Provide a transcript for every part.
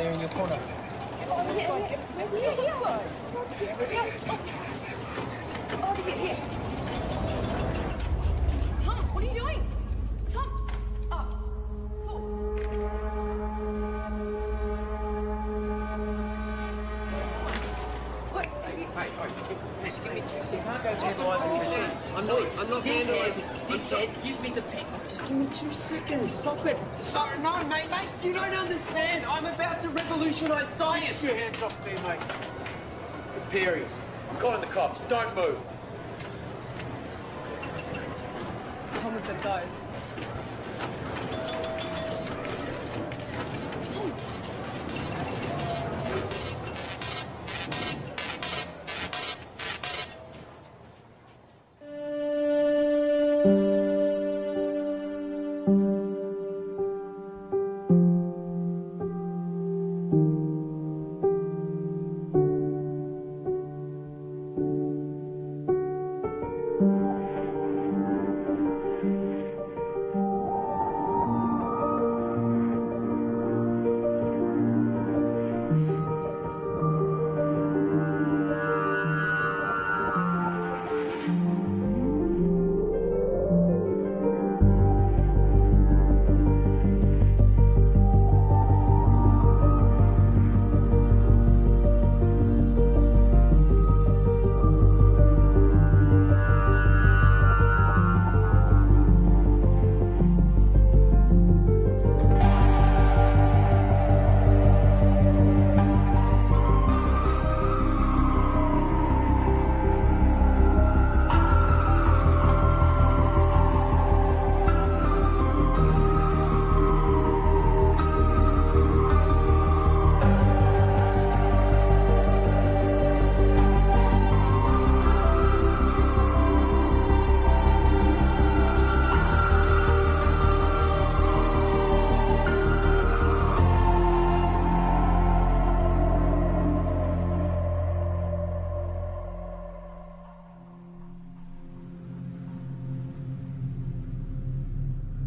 there in your corner. Get on this side. Get me on this side. Oh, here. Tom, what are you doing? Tom! Oh. Wait. Hey, just give me 2 seconds. You can't go vandalising. I'm not vandalising. Give me the pen. Just give me 2 seconds. Stop it. Sorry, no, mate. You don't understand. I'm about to revolutionize science. Get your hands off me, mate. Imperials. I'm calling the cops. Don't move. Tom, we've got to go. Tom!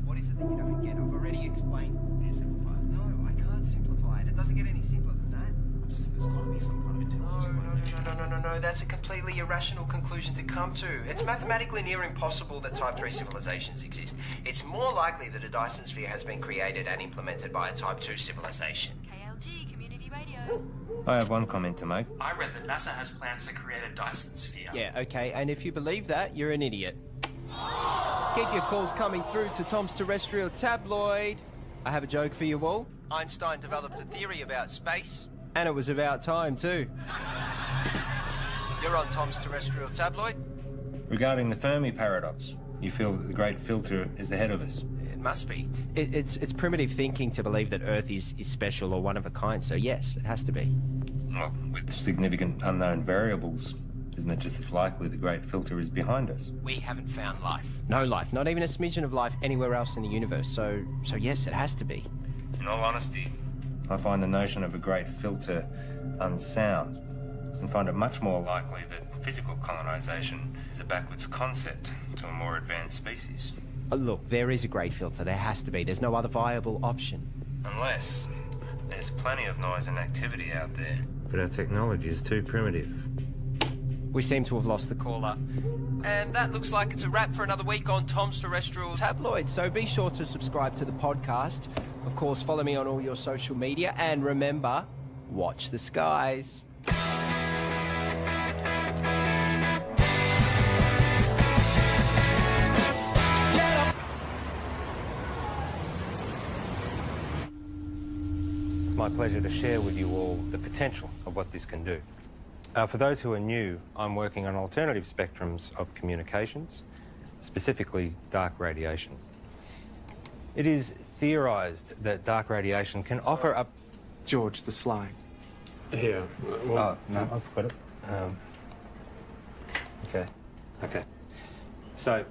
What is it that you don't get? I've already explained. Can you simplify it? No, I can't simplify it. It doesn't get any simpler than that. I just think there's got to be some kind of intelligence. No. That's a completely irrational conclusion to come to. It's mathematically near impossible that Type 3 civilizations exist. It's more likely that a Dyson sphere has been created and implemented by a Type 2 civilization. KLG, Community Radio. I have one comment to make. I read that NASA has plans to create a Dyson sphere. Yeah, okay, and if you believe that, you're an idiot. Keep your calls coming through to Tom's Terrestrial Tabloid. I have a joke for you all. Einstein developed a theory about space, and it was about time too. You're on Tom's Terrestrial Tabloid. Regarding the Fermi paradox, you feel that the great filter is ahead of us. It must be. It's primitive thinking to believe that Earth is special or one of a kind, so yes, it has to be. Well, with significant unknown variables, isn't it just as likely the great filter is behind us? We haven't found life. No life, not even a smidgen of life anywhere else in the universe, so yes, it has to be. In all honesty, I find the notion of a great filter unsound and find it much more likely that physical colonization is a backwards concept to a more advanced species. Look, there is a great filter. There has to be. There's no other viable option. Unless there's plenty of noise and activity out there. But our technology is too primitive. We seem to have lost the caller. And that looks like it's a wrap for another week on Tom's Terrestrial Tabloid. So be sure to subscribe to the podcast. Of course, follow me on all your social media. And remember, watch the skies. It's my pleasure to share with you all the potential of what this can do. For those who are new, I'm working on alternative spectrums of communications, specifically dark radiation. It is theorised that dark radiation can offer up... George, the slide. Here. Oh, no, I've got it. Okay. So,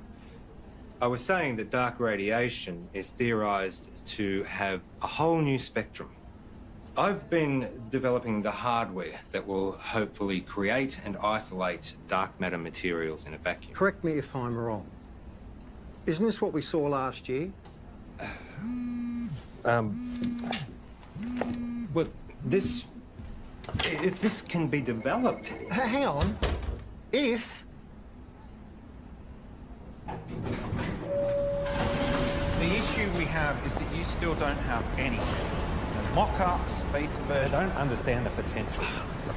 I was saying that dark radiation is theorised to have a whole new spectrum. I've been developing the hardware that will hopefully create and isolate dark matter materials in a vacuum. Correct me if I'm wrong. Isn't this what we saw last year? Well, If this can be developed... Hang on. If... The issue we have is that you still don't have anything. There's mock-ups, beta versions. I don't understand the potential.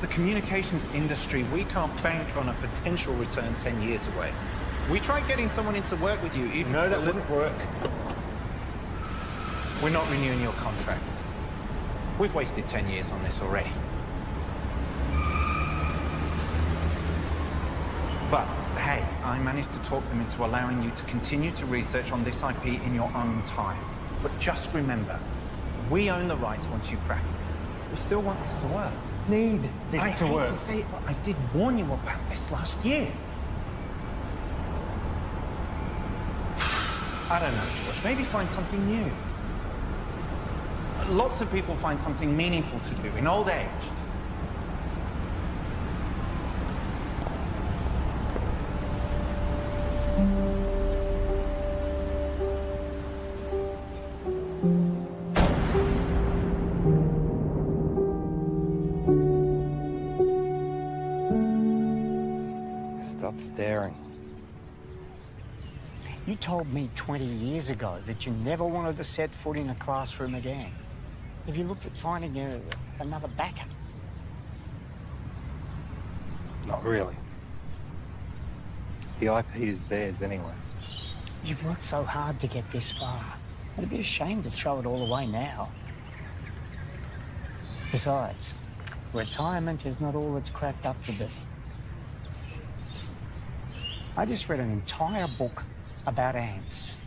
The communications industry, we can't bank on a potential return 10 years away. We tried getting someone in to work with you, even... No, that wouldn't work. We're not renewing your contract. We've wasted 10 years on this already. But, hey, I managed to talk them into allowing you to continue to research on this IP in your own time. But just remember, we own the rights once you crack it. We still want this to work. Need this I to hate work. to say it, but I did warn you about this last year. I don't know, George. Maybe find something new. Lots of people find something meaningful to do in old age. Stop staring. You told me 20 years ago that you never wanted to set foot in a classroom again. Have you looked at finding another backup? Not really. The IP is theirs anyway. You've worked so hard to get this far. It'd be a shame to throw it all away now. Besides, retirement is not all it's cracked up to be. I just read an entire book about ants.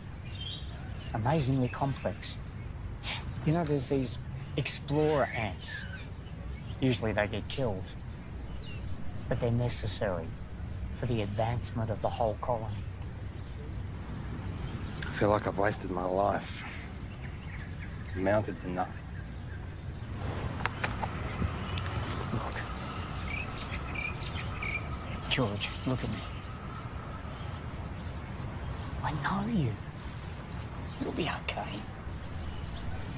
Amazingly complex. You know, there's these explorer ants. Usually they get killed. But they're necessary for the advancement of the whole colony. I feel like I've wasted my life. Amounted to nothing. Look. George, look at me. I know you. You'll be okay.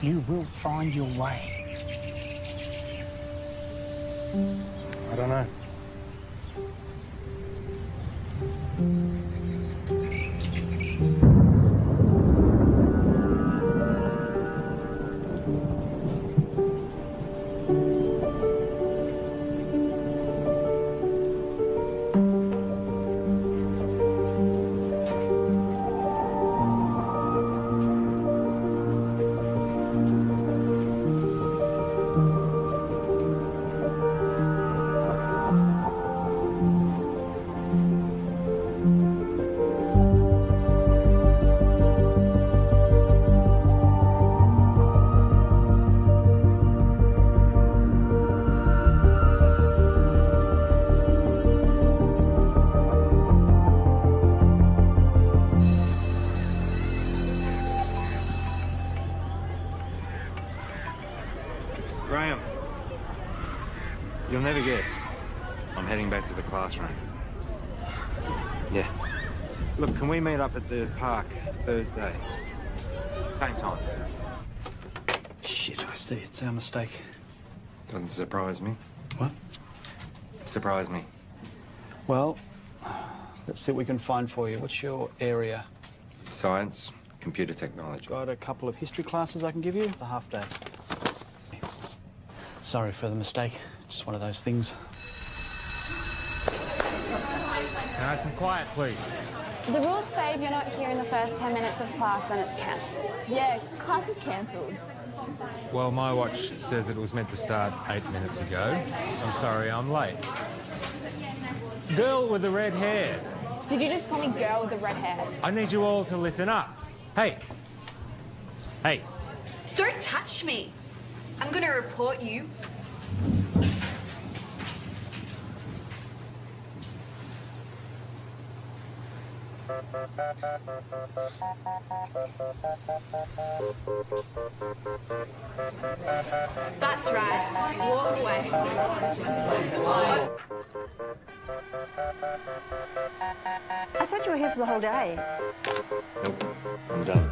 You will find your way. I don't know. Graham, you'll never guess. I'm heading back to the classroom. Yeah. Look, can we meet up at the park Thursday? Same time. Shit, I see. It's our mistake. Doesn't surprise me. What? Surprise me. Well, let's see what we can find for you. What's your area? Science, computer technology. Got a couple of history classes I can give you. A half day. Sorry for the mistake. Just one of those things. Nice and quiet, please. The rules say if you're not here in the first 10 minutes of class, then it's cancelled. Yeah, class is cancelled. Well, my watch says it was meant to start 8 minutes ago. I'm sorry, I'm late. Girl with the red hair. Did you just call me girl with the red hair? I need you all to listen up. Hey. Hey. Don't touch me. I'm gonna report you. That's right. Walk away. I thought you were here for the whole day. Nope, I'm done.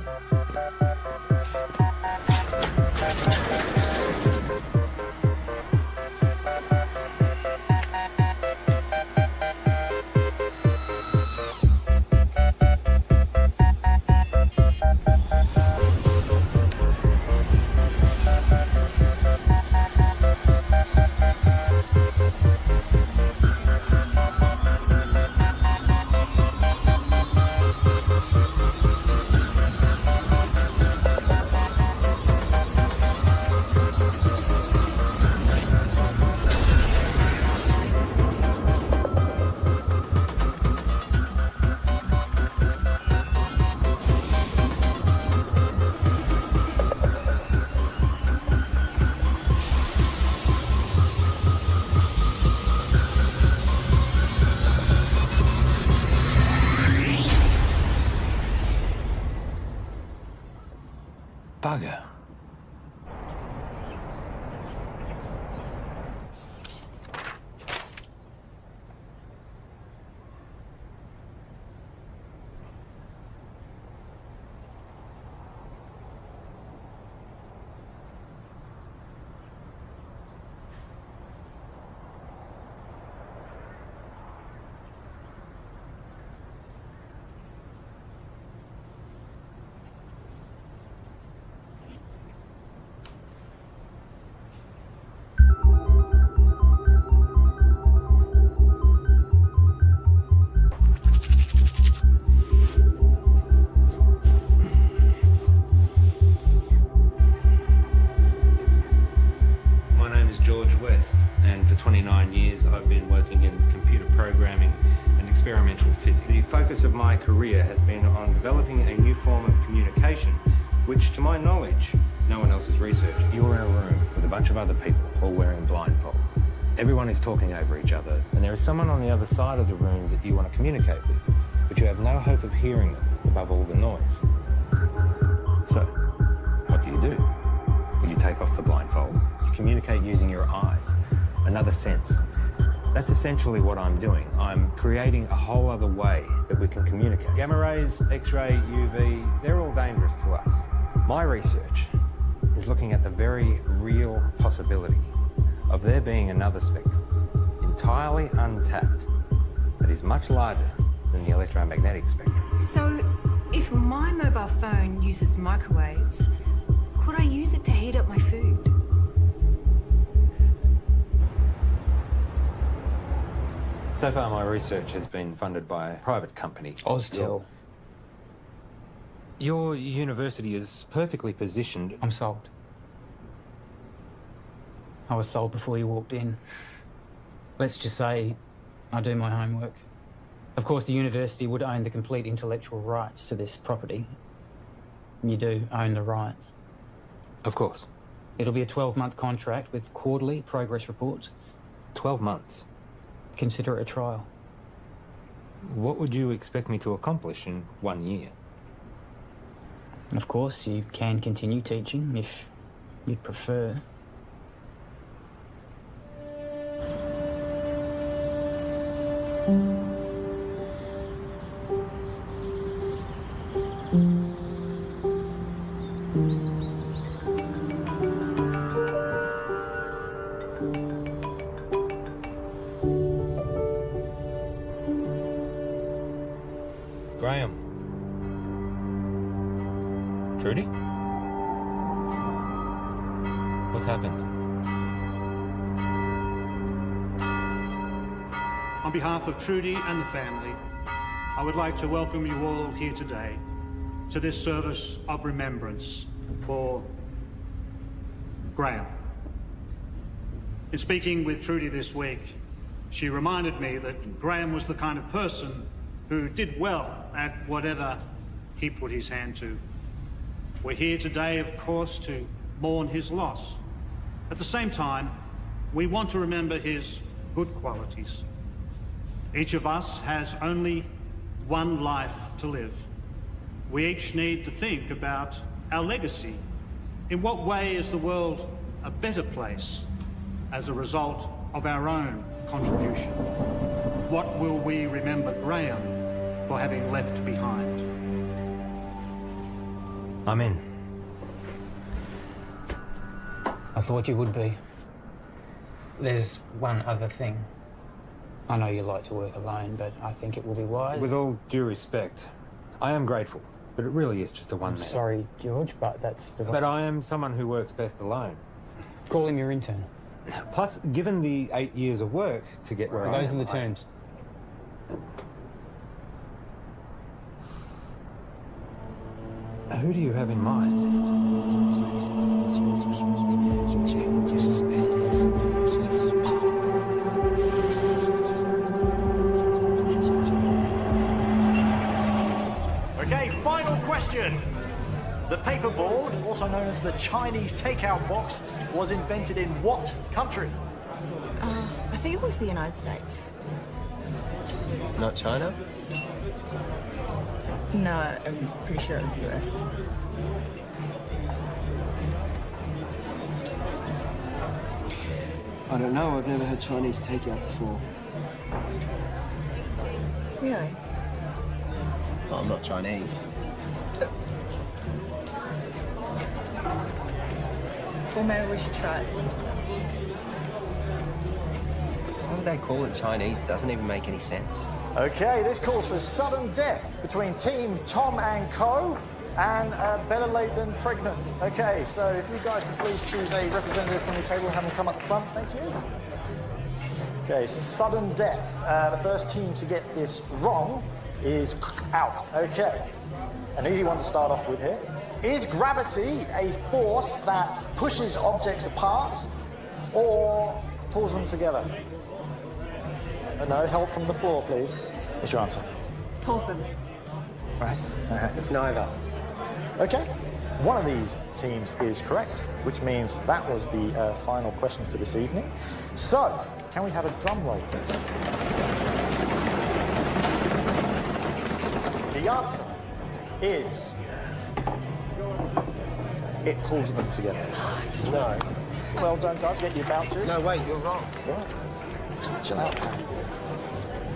Bugger. My name is George West, and for 29 years I've been working in computer programming and experimental physics. The focus of my career has been on developing a new form of communication, which, to my knowledge, no one else has researched. You're in a room with a bunch of other people, all wearing blindfolds. Everyone is talking over each other, and there is someone on the other side of the room that you want to communicate with, but you have no hope of hearing them above all the noise. So, what do? When you take off the blindfold, you communicate using your eyes, another sense. That's essentially what I'm doing. I'm creating a whole other way that we can communicate. Gamma rays, X-ray, UV, they're all dangerous to us. My research is looking at the very real possibility of there being another spectrum, entirely untapped, that is much larger than the electromagnetic spectrum. So, if my mobile phone uses microwaves, could I use it to heat up my food? So far, my research has been funded by a private company. Oztel. Your university is perfectly positioned. I'm sold. I was sold before you walked in. Let's just say I do my homework. Of course, the university would own the complete intellectual rights to this property. You do own the rights. Of course. It'll be a 12-month contract with quarterly progress reports. 12 months? Consider it a trial. What would you expect me to accomplish in 1 year? Of course, you can continue teaching if you'd prefer. Graham. Trudy? What's happened? On behalf of Trudy and the family, I would like to welcome you all here today to this service of remembrance for Graham. In speaking with Trudy this week, she reminded me that Graham was the kind of person who did well at whatever he put his hand to. We're here today, of course, to mourn his loss. At the same time, we want to remember his good qualities. Each of us has only one life to live. We each need to think about our legacy. In what way is the world a better place as a result of our own contribution? What will we remember Graham for having left behind? I'm in. I thought you would be. There's one other thing. I know you like to work alone, but I think it will be wise. With all due respect, I am grateful, but it really is just a one-man. Sorry, George, but that's the... But I am someone who works best alone. Call him your intern. Plus, given the 8 years of work to get where I am... Those are the terms. Who do you have in mind? Okay, final question. The paperboard, also known as the Chinese takeout box, was invented in what country? I think it was the United States. Not China? No, I'm pretty sure it was the US. I don't know. I've never had Chinese takeout before. Really? Well, I'm not Chinese. Well, maybe we should try it sometime. Why would they call it Chinese? Doesn't even make any sense. Okay, this calls for sudden death between Team Tom and Co. and better late than pregnant. Okay, so if you guys could please choose a representative from the table and have them come up the front, thank you. Okay, sudden death. The first team to get this wrong is out. Okay, an easy one to start off with here. Is gravity a force that pushes objects apart or pulls them together? No help from the floor, please. What's your answer? Pulls them. Right. It's neither. Okay. One of these teams is correct, which means that was the final question for this evening. So, can we have a drum roll, please? The answer is... it pulls them together. No. Well done, guys. Get your vouchers. No, wait, you're wrong. What? Chill out, Pat.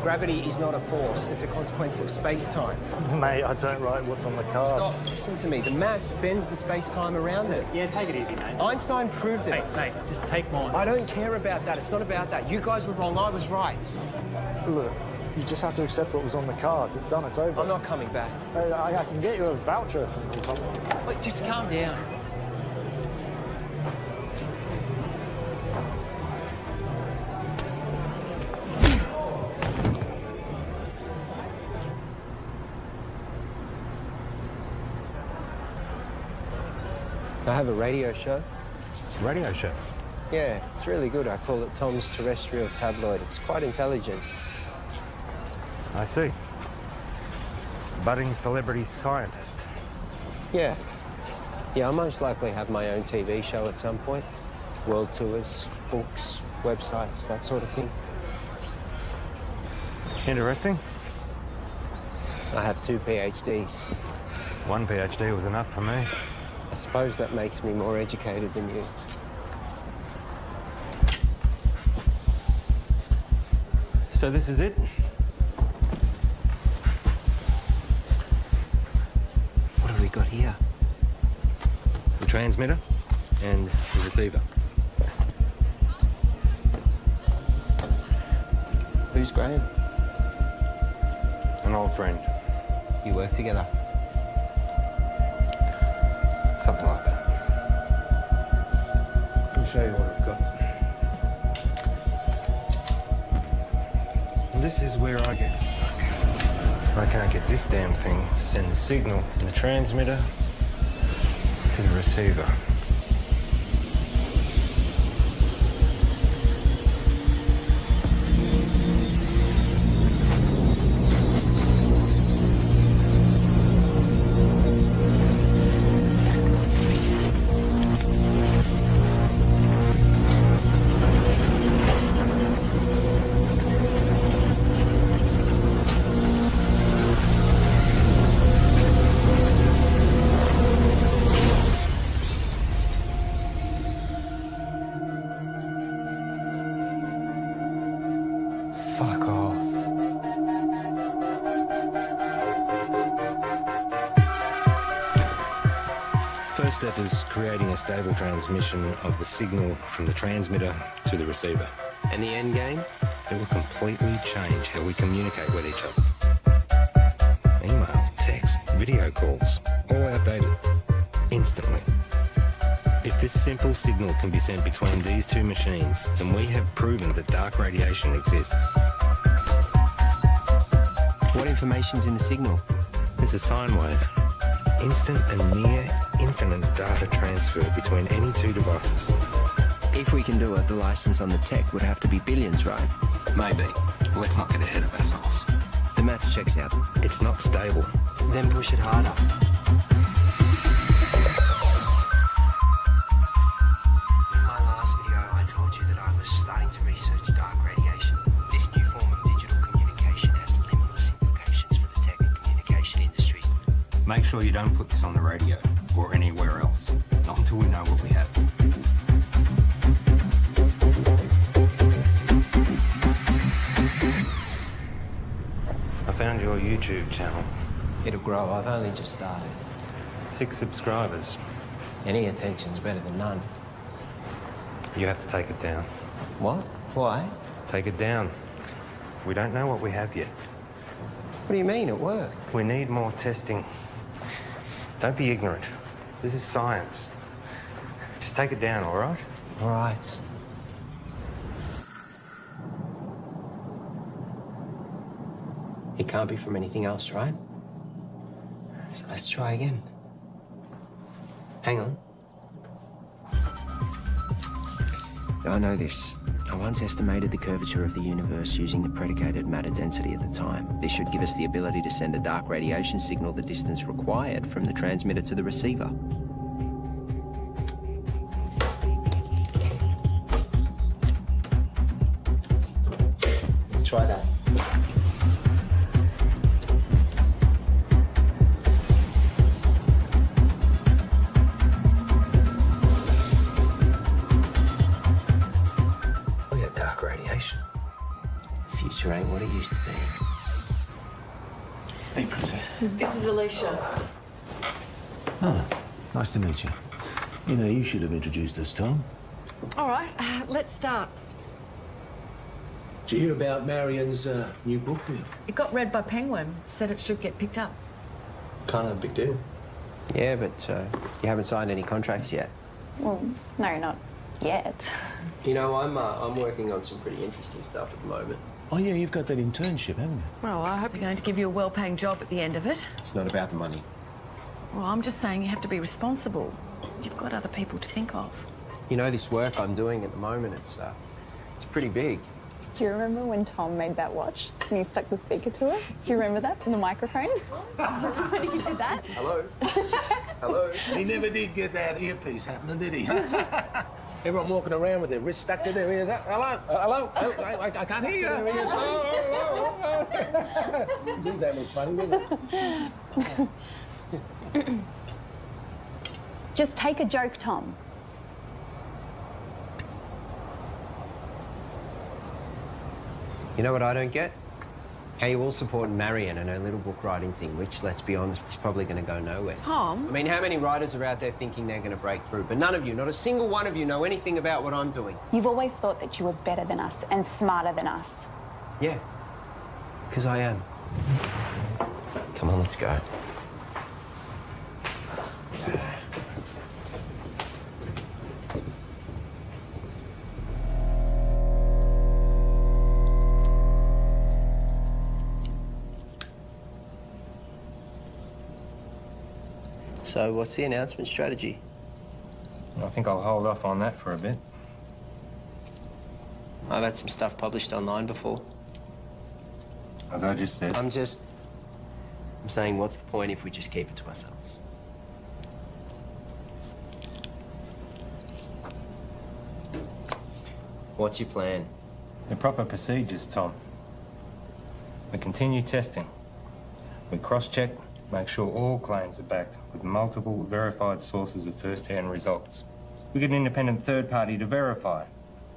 Gravity is not a force, it's a consequence of space-time. Mate, I don't write what's on the cards. Stop, listen to me. The mass bends the space-time around it. Yeah, take it easy, mate. Einstein proved it. Mate, just take mine. I don't care about that. It's not about that. You guys were wrong, I was right. Look, you just have to accept what was on the cards. It's done, it's over. I'm not coming back. I can get you a voucher from the Republic. Wait, just calm down. I have a radio show. Radio show? Yeah, it's really good. I call it Tom's Terrestrial Tabloid. It's quite intelligent. I see. Budding celebrity scientist. Yeah. Yeah, I'll most likely have my own TV show at some point. World tours, books, websites, that sort of thing. Interesting. I have 2 PhDs. One PhD was enough for me. I suppose that makes me more educated than you. So this is it? What have we got here? The transmitter and the receiver. Who's Graham? An old friend. You work together? Something like that. Let me show you what I've got. This is where I get stuck. I can't get this damn thing to send the signal from the transmitter to the receiver. Fuck off. First step is creating a stable transmission of the signal from the transmitter to the receiver. And the end game? It will completely change how we communicate with each other. Email, text, video calls, all outdated. Instantly. If this simple signal can be sent between these two machines, then we have proven that dark radiation exists. What information's in the signal? It's a sine wave. Instant and near infinite data transfer between any two devices. If we can do it, the license on the tech would have to be billions, right? Maybe. Let's not get ahead of ourselves. The maths checks out. It's not stable. Then push it harder. In my last video, I told you that I was starting to research dark radiation. This new form of digital communication has limitless implications for the tech and communication industries. Make sure you don't put this on the radio or anywhere else. Not until we know what we have. YouTube channel. It'll grow. I've only just started. 6 subscribers. Any attention's better than none. You have to take it down. What? Why? Take it down. We don't know what we have yet. What do you mean, at work? We need more testing. Don't be ignorant. This is science. Just take it down, all right? All right. It can't be from anything else, right? So let's try again. Hang on. I know this. I once estimated the curvature of the universe using the predicated matter density at the time. This should give us the ability to send a dark radiation signal the distance required from the transmitter to the receiver. Try that. Look at dark radiation. The future ain't what it used to be. Hey, Princess. This is Alicia. Oh, nice to meet you. You know, you should have introduced us, Tom. All right, let's start. Did you hear about Marion's new book? It got read by Penguin. Said it should get picked up. Kind of a big deal. Yeah, but you haven't signed any contracts yet. Well, no, not yet. You know, I'm working on some pretty interesting stuff at the moment. Oh, yeah, you've got that internship, haven't you? Well, I hope you're going to give you a well-paying job at the end of it. It's not about the money. Well, I'm just saying you have to be responsible. You've got other people to think of. You know, this work I'm doing at the moment, it's pretty big. Do you remember when Tom made that watch and he stuck the speaker to it? Do you remember that from the microphone? When he did that? Hello? Hello? He never did get that earpiece happening, did he? Everyone walking around with their wrists stuck to their ears. Hello? Hello? I can't hear you. Geez, that looks funny, doesn't it? Just take a joke, Tom. You know what I don't get? How you all support Marion and her little book writing thing, which, let's be honest, is probably going to go nowhere. Tom? I mean, how many writers are out there thinking they're going to break through? But none of you, not a single one of you, know anything about what I'm doing. You've always thought that you were better than us and smarter than us. Yeah, because I am. Come on, let's go. So, what's the announcement strategy? I think I'll hold off on that for a bit. I've had some stuff published online before. As I just said. I'm saying, what's the point if we just keep it to ourselves? What's your plan? The proper procedures, Tom. We continue testing. We cross-check, make sure all claims are backed with multiple verified sources of first-hand results. We get an independent third party to verify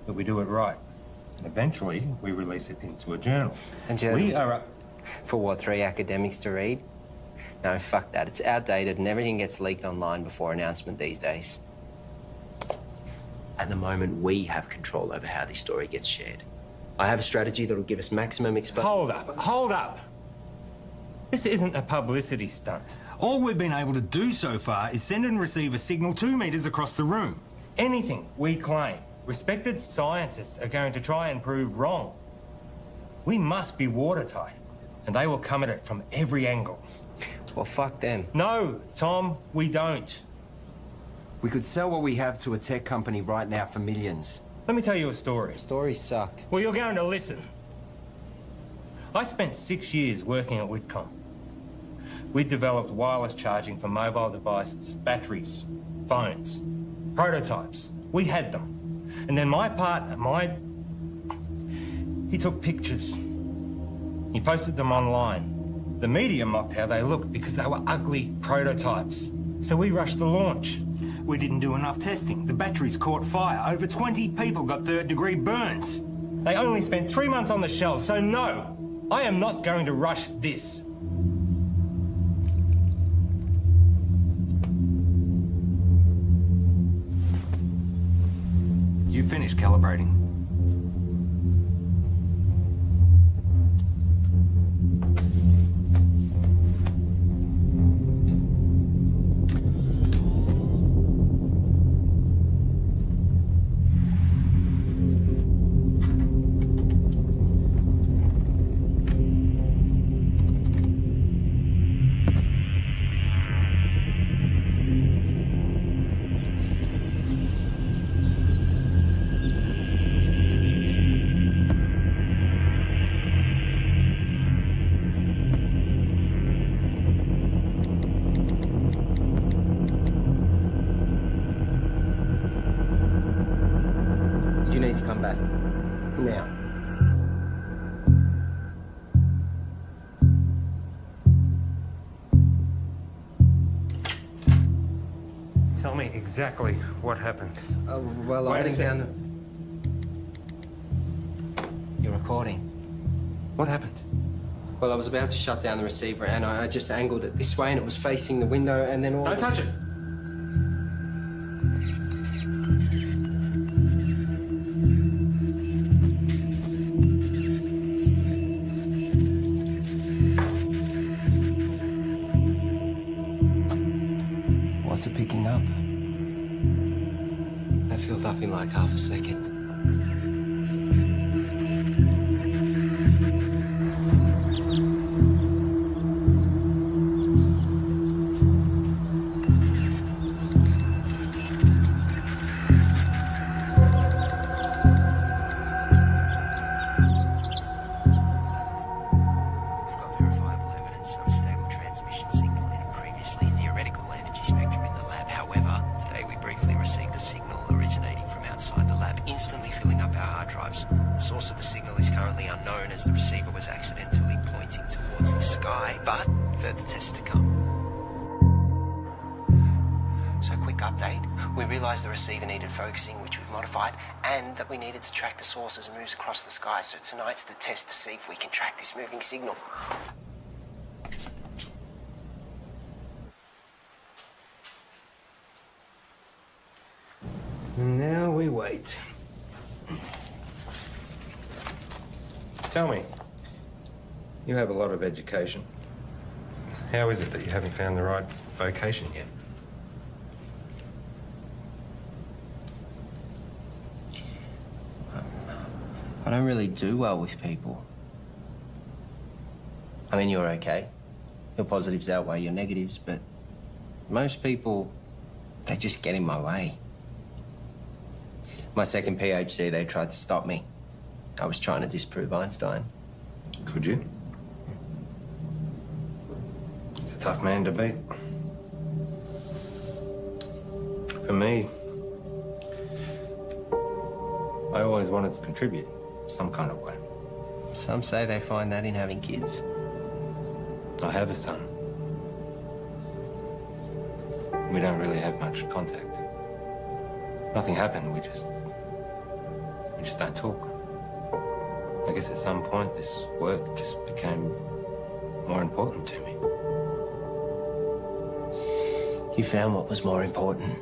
that we do it right. And eventually, we release it into a journal. A journal? We are up... For what, 3 academics to read? No, fuck that. It's outdated and everything gets leaked online before announcement these days. At the moment, we have control over how this story gets shared. I have a strategy that'll give us maximum exposure. Hold up. This isn't a publicity stunt. All we've been able to do so far is send and receive a signal 2 meters across the room. Anything we claim, respected scientists are going to try and prove wrong. We must be watertight, and they will come at it from every angle. Well, fuck them. No, Tom, we don't. We could sell what we have to a tech company right now for millions. Let me tell you a story. Stories suck. Well, you're going to listen. I spent 6 years working at Whitcomb. We developed wireless charging for mobile devices, batteries, phones, prototypes. We had them. And then my partner, he took pictures. He posted them online. The media mocked how they looked because they were ugly prototypes. So we rushed the launch. We didn't do enough testing. The batteries caught fire. Over 20 people got third-degree burns. They only spent 3 months on the shelf, so no, I am not going to rush this. You finished calibrating. You need to come back. Now. Tell me exactly what happened. Well, Wait I a think sec. down the... You're recording. What happened? Well, I was about to shut down the receiver and I just angled it this way and it was facing the window and then all... Don't touch it! What's it picking up? That feels up in like half a second. We've got verifiable evidence of a stable transmission signal in a previously theoretical energy spectrum in the lab. However, today we briefly received a signal originating from outside the lab, instantly filling up our hard drives. The source of the signal is currently unknown as the receiver was accidentally pointing towards the sky, but further tests to come. So quick update, we realised the receiver needed focusing, which we've modified, and that we needed to track the source as it moves across the sky. So tonight's the test to see if we can track this moving signal. Now we wait. Tell me, you have a lot of education. How is it that you haven't found the right vocation yet? I don't really do well with people. I mean, you're okay. Your positives outweigh your negatives, but most people, they just get in my way. My second PhD, they tried to stop me. I was trying to disprove Einstein. Could you? It's a tough man to beat. For me, I always wanted to contribute some kind of way. Some say they find that in having kids. I have a son. We don't really have much contact. Nothing happened, we just don't talk. I guess at some point this work just became more important to me. You found what was more important.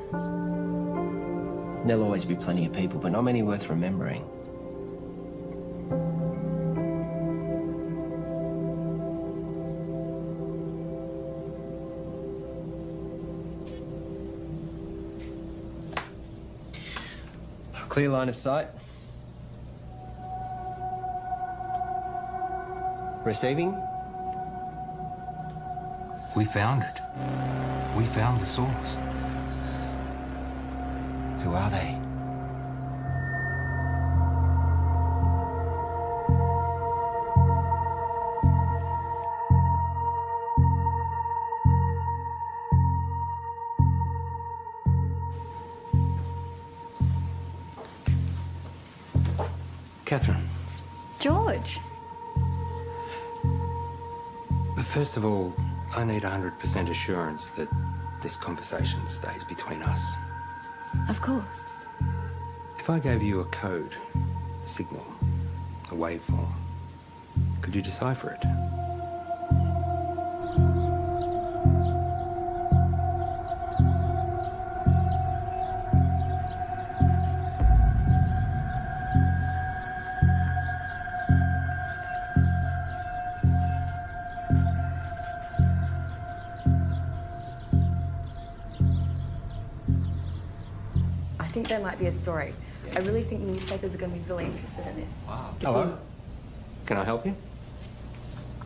There'll always be plenty of people, but not many worth remembering. Clear line of sight. Receiving? We found it. We found the source. Who are they? Catherine, George. first of all, I need 100% assurance that this conversation stays between us. Of course. If I gave you a code, a signal, a waveform, could you decipher it? there might be a story. I really think newspapers are going to be really interested in this. Wow. It's Hello. Can I help you?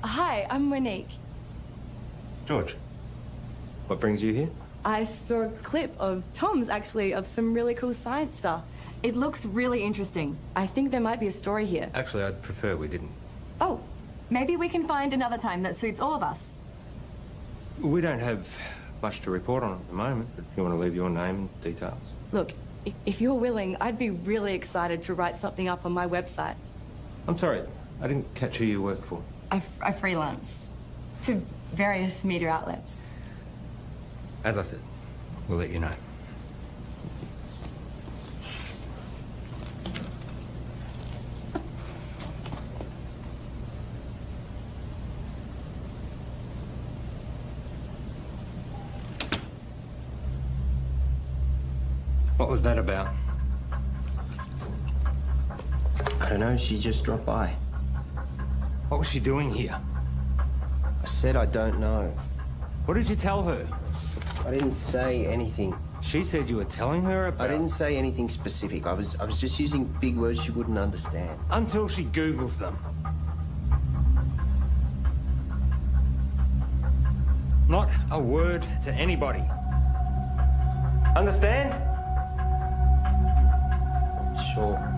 Hi, I'm Monique. George. What brings you here? I saw a clip of Tom's, actually, of some really cool science stuff. It looks really interesting. I think there might be a story here. Actually, I'd prefer we didn't. Oh, maybe we can find another time that suits all of us. We don't have much to report on at the moment, but if you want to leave your name and details. Look, if you're willing, I'd be really excited to write something up on my website. I'm sorry, I didn't catch who you work for. I freelance to various media outlets. As I said, we'll let you know. What was that about? I don't know, she just dropped by. What was she doing here? I said I don't know. What did you tell her? I didn't say anything. She said you were telling her about... I didn't say anything specific. I was just using big words she wouldn't understand. Until she Googles them. Not a word to anybody. Understand? Sure.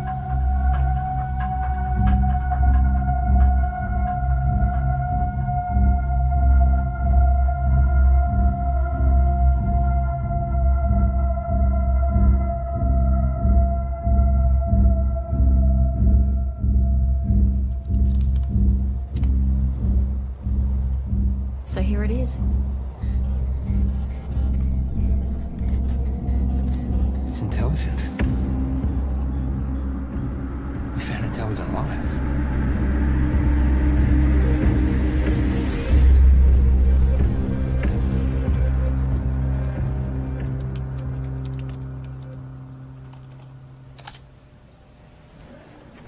So here it is. It's intelligent. We found intelligent life.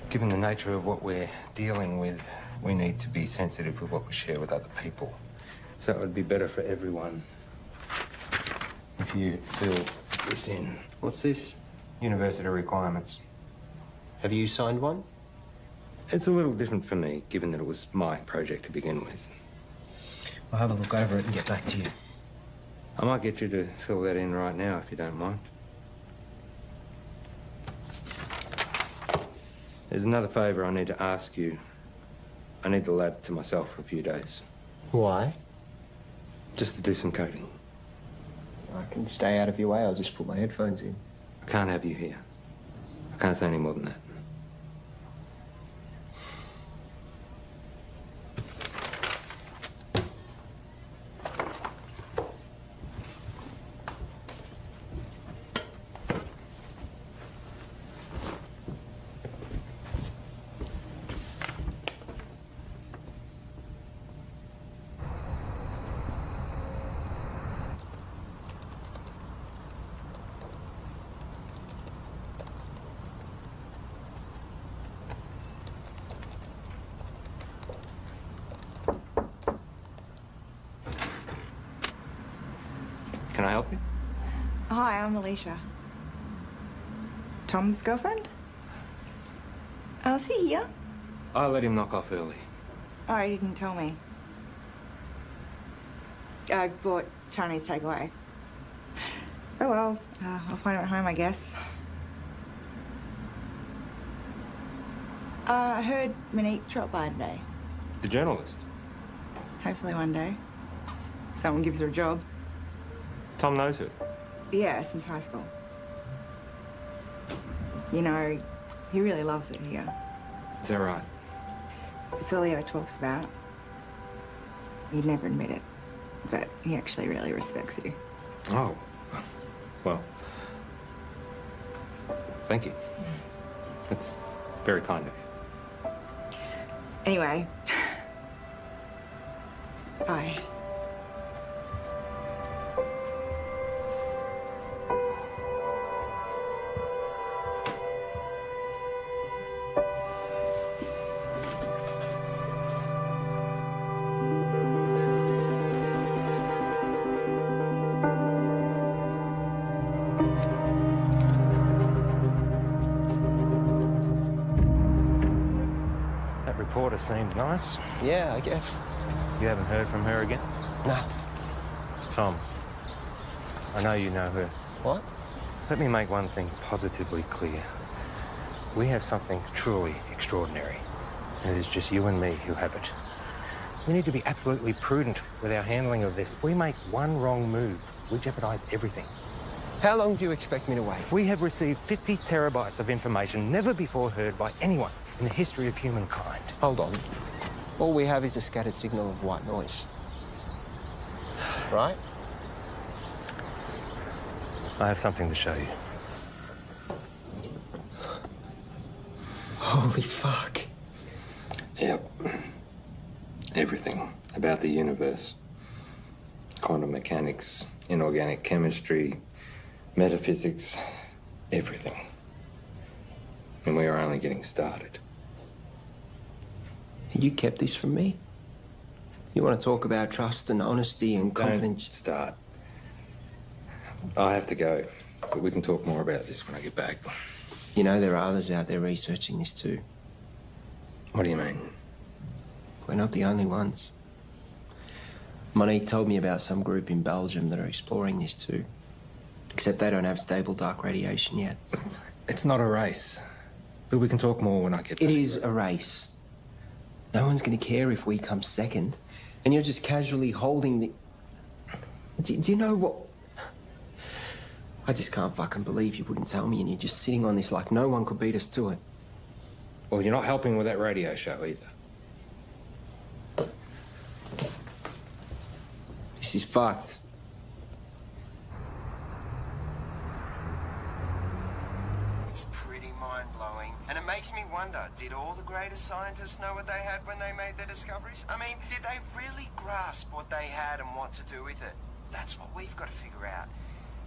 Given the nature of what we're dealing with, we need to be sensitive with what we share with other people. So it would be better for everyone if you fill this in. What's this? University requirements. Have you signed one? It's a little different for me, given that it was my project to begin with. I'll have a look over it and get back to you. I might get you to fill that in right now, if you don't mind. There's another favour I need to ask you. I need the lab to myself for a few days. Why? Just to do some coding. I can stay out of your way. I'll just put my headphones in. I can't have you here. I can't say any more than that. Can I help you? Hi, I'm Alicia. Tom's girlfriend? Oh, is he here? I let him knock off early. Oh, he didn't tell me. I bought Chinese takeaway. Oh well, I'll find him at home, I guess. I heard Monique dropped by today. The journalist. Hopefully one day. Someone gives her a job. Tom knows her. Yeah, since high school. You know, he really loves it here. Is that right? It's all he ever talks about. He'd never admit it, but he actually really respects you. Oh. Well. Thank you. That's very kind of you. Anyway. Bye. reporter seemed nice. Yeah, I guess. You haven't heard from her again? No. Tom, I know you know her. What? Let me make one thing positively clear. We have something truly extraordinary, and it is just you and me who have it. We need to be absolutely prudent with our handling of this. If we make one wrong move, we jeopardize everything. How long do you expect me to wait? We have received 50 terabytes of information never before heard by anyone in the history of humankind. Hold on. All we have is a scattered signal of white noise. Right? I have something to show you. Holy fuck. Yep. Everything about the universe. Quantum mechanics, inorganic chemistry, metaphysics, everything. And we are only getting started. You kept this from me? You want to talk about trust and honesty and confidence? Don't start. I have to go, but we can talk more about this when I get back. You know, there are others out there researching this too. What do you mean? We're not the only ones. Monique told me about some group in Belgium that are exploring this too. Except they don't have stable dark radiation yet. It's not a race. But we can talk more when I get back. It is a race. No one's going to care if we come second. And you're just casually holding the... Do you know what... I just can't fucking believe you wouldn't tell me and you're just sitting on this like no one could beat us to it. Well, you're not helping with that radio show either. This is fucked. It's pretty mind-blowing. And it makes me wonder, did all the greatest scientists know what they had when they made their discoveries? I mean, did they really grasp what they had and what to do with it? That's what we've got to figure out.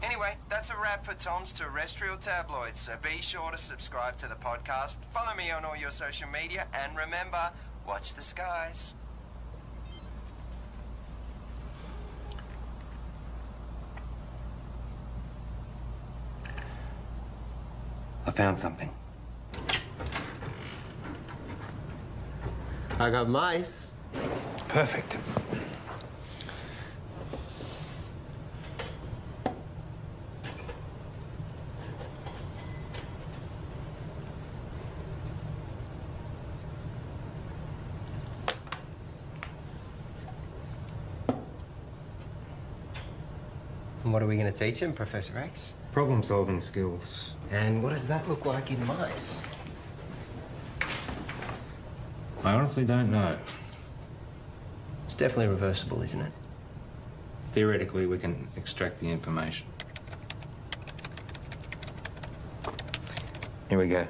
Anyway, that's a wrap for Tom's Terrestrial Tabloids, so be sure to subscribe to the podcast, follow me on all your social media, and remember, watch the skies. I found something. I got mice. Perfect. And what are we going to teach him, Professor X? Problem-solving skills. And what does that look like in mice? I honestly don't know. It's definitely reversible, isn't it? Theoretically, we can extract the information. Here we go.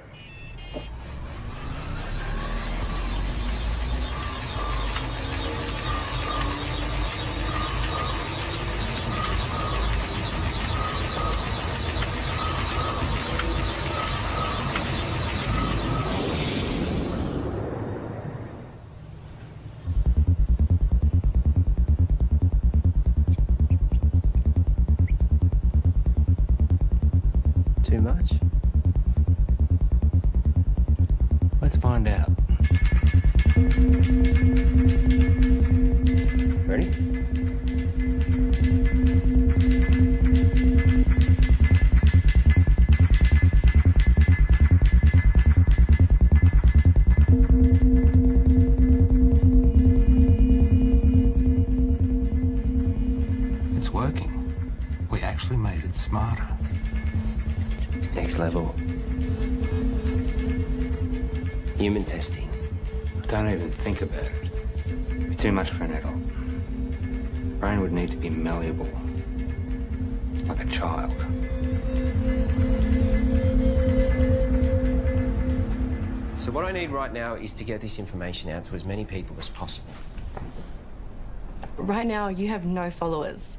Too much? Let's find out. Ready? It's working. We actually made it smarter. Next level. Human testing. Don't even think about it. It'd be too much for an adult. Brain would need to be malleable. Like a child. So what I need right now is to get this information out to as many people as possible. Right now, you have no followers.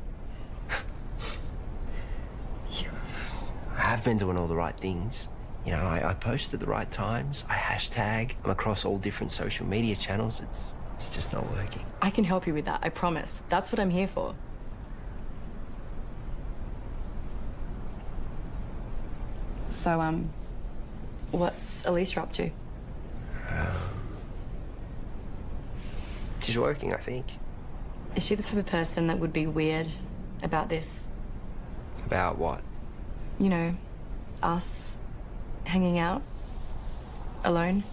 I have been doing all the right things. You know, I post at the right times. I hashtag. I'm across all different social media channels. It's just not working. I can help you with that, I promise. That's what I'm here for. So, what's Alicia up to? She's working, I think. Is she the type of person that would be weird about this? About what? You know, us hanging out alone?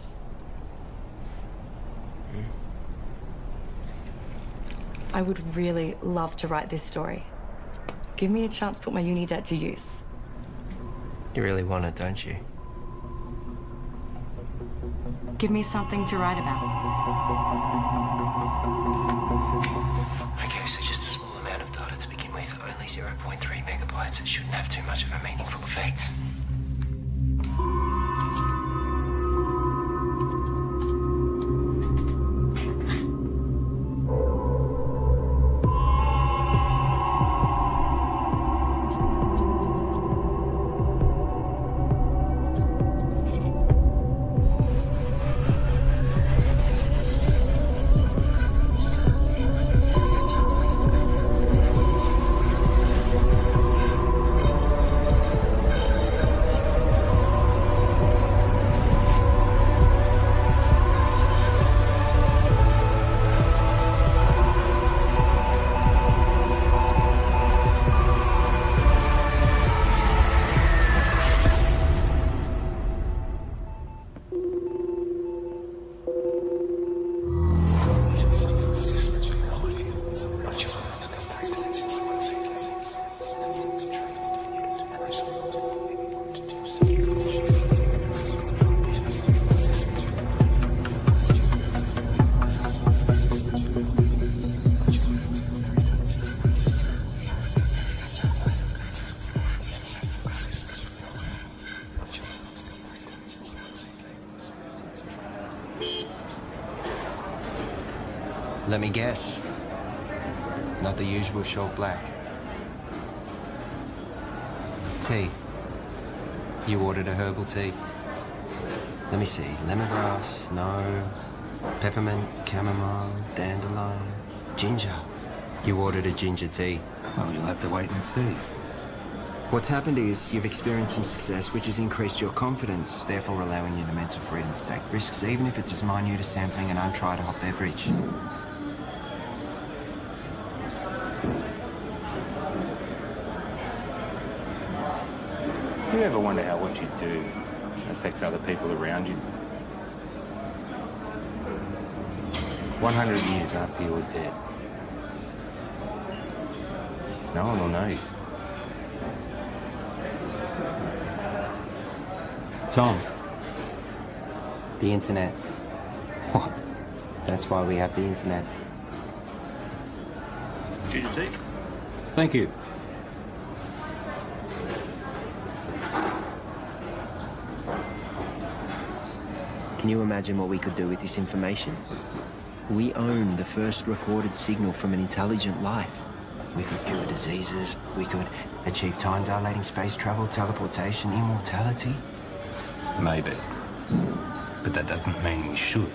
I would really love to write this story. Give me a chance to put my uni debt to use. You really want it, don't you? Give me something to write about. Okay, so just a small amount of data to begin with. Only 0.3 megabytes. It shouldn't have too much of a meaningful effect. Let me guess. Not the usual short black. Tea. You ordered a herbal tea. Let me see. Lemongrass, no. Peppermint, chamomile, dandelion, ginger. You ordered a ginger tea. Well, you'll have to wait and see. What's happened is you've experienced some success, which has increased your confidence, therefore allowing you the mental freedom to take risks, even if it's as minute as sampling an untried hot beverage. Do you ever wonder how what you do affects other people around you? 100 years after you're dead, no one will know you. Tom. The internet. What? That's why we have the internet. Ginger tea? Thank you. Can you imagine what we could do with this information? We own the first recorded signal from an intelligent life. We could cure diseases, we could achieve time-dilating space travel, teleportation, immortality. Maybe. But that doesn't mean we should.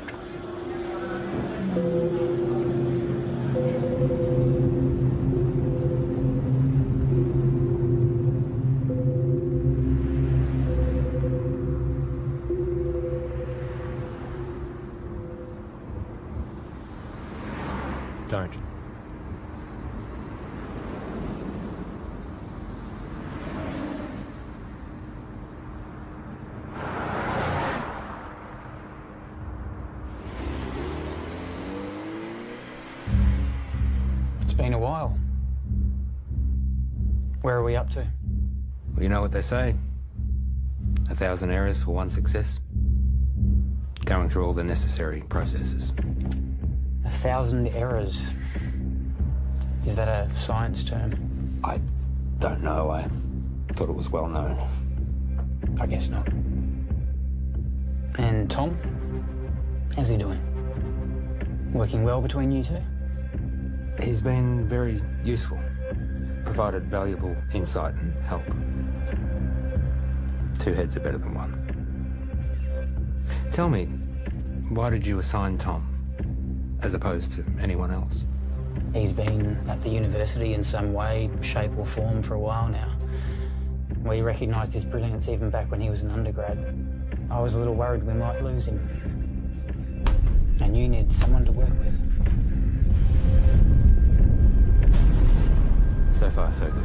Don't. It's been a while. Where are we up to? Well, you know what they say. 1,000 errors for one success. Going through all the necessary processes. 1,000 errors. Is that a science term? I don't know. I thought it was well known. I guess not. And Tom? How's he doing? Working well between you two? He's been very useful. Provided valuable insight and help. Two heads are better than one. Tell me, why did you assign Tom, as opposed to anyone else? He's been at the university in some way, shape or form for a while now. We recognised his brilliance even back when he was an undergrad. I was a little worried we might lose him. And you needed someone to work with. So far, so good.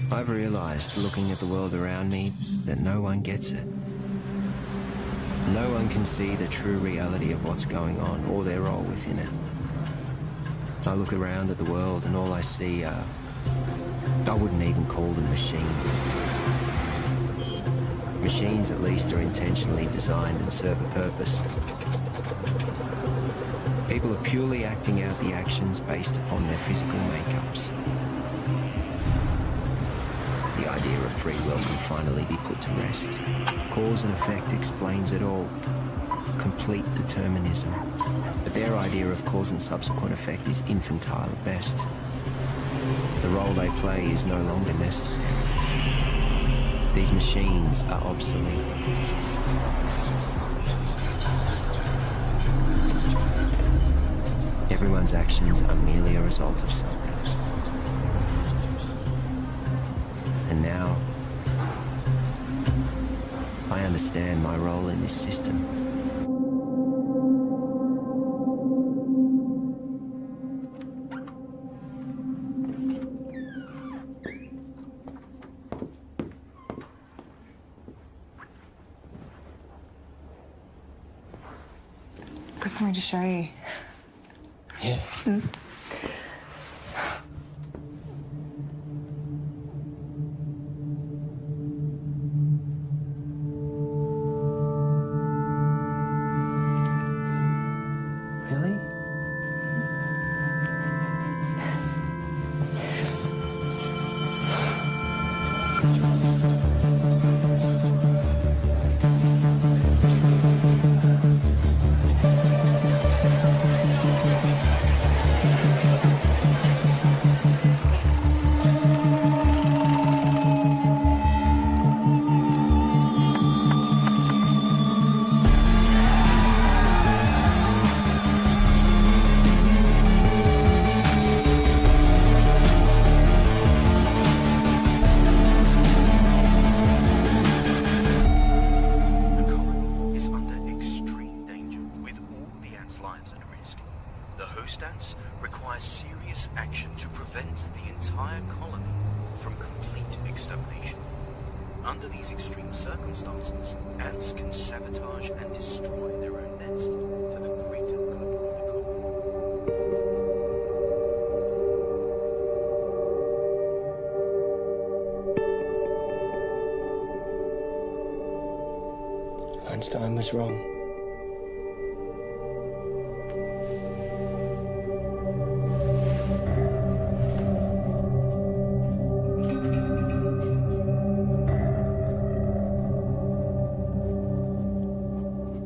I've realized, looking at the world around me, that no one gets it. No one can see the true reality of what's going on or their role within it. I look around at the world and all I see are... I wouldn't even call them machines. Machines, at least, are intentionally designed and serve a purpose. People are purely acting out the actions based upon their physical makeups. The idea of free will can finally be put to rest. Cause and effect explains it all. Complete determinism. But their idea of cause and subsequent effect is infantile at best. The role they play is no longer necessary. These machines are obsolete. Everyone's actions are merely a result of something. And now, I understand my role in this system. Got something to show you. Yeah. Really? Under these extreme circumstances, ants can sabotage and destroy their own nest for the greater good of the colony. Einstein was wrong.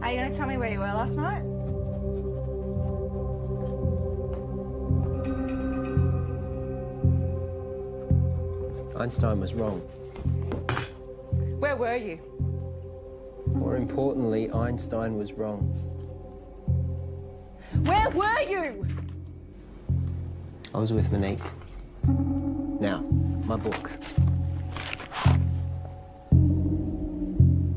Are you going to tell me where you were last night? Einstein was wrong. Where were you? More importantly, Einstein was wrong. Where were you? I was with Monique. Now, my book.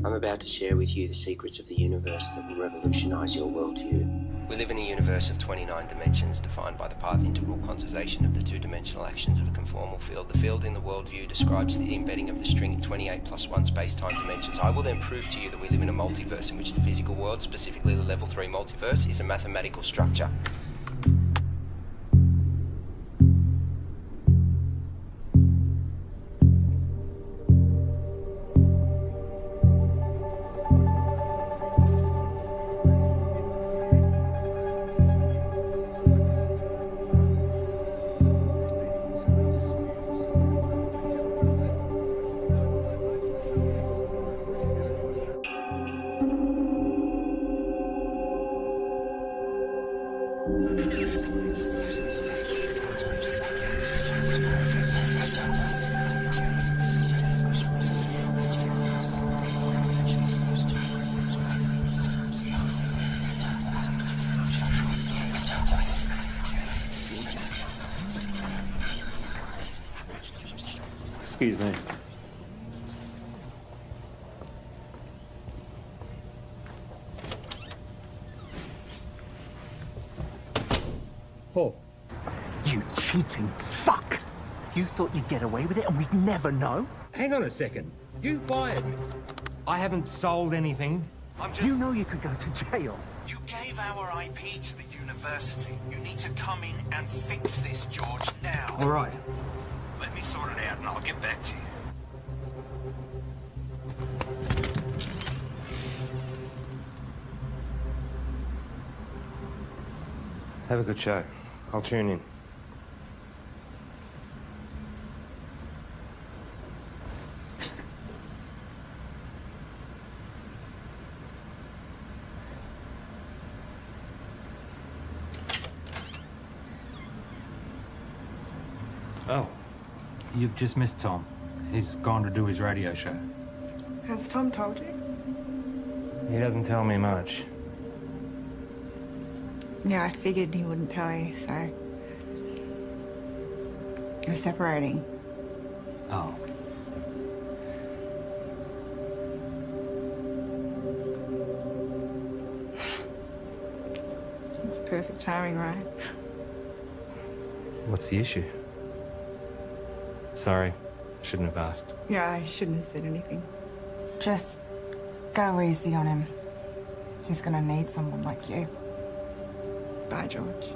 I'm about to share with you the secrets of the universe that will revolutionize your worldview. We live in a universe of 29 dimensions defined by the path integral quantization of the two-dimensional actions of a conformal field. The field in the worldview describes the embedding of the string 28 plus 1 space-time dimensions. I will then prove to you that we live in a multiverse in which the physical world, specifically the level 3 multiverse, is a mathematical structure. Excuse me. Paul. You cheating fuck! You thought you'd get away with it and we'd never know? Hang on a second. You fired me. I haven't sold anything. You know you could go to jail. You gave our IP to the university. You need to come in and fix this, George, now. All right. Let me sort it out and I'll get back to you. Have a good show. I'll tune in. Oh. You've just missed Tom. He's gone to do his radio show. Has Tom told you? He doesn't tell me much. Yeah, I figured he wouldn't tell you, so... We're separating. Oh. It's perfect timing, right? What's the issue? Sorry, shouldn't have asked. Yeah, I shouldn't have said anything. Just go easy on him. He's gonna need someone like you. Bye, George.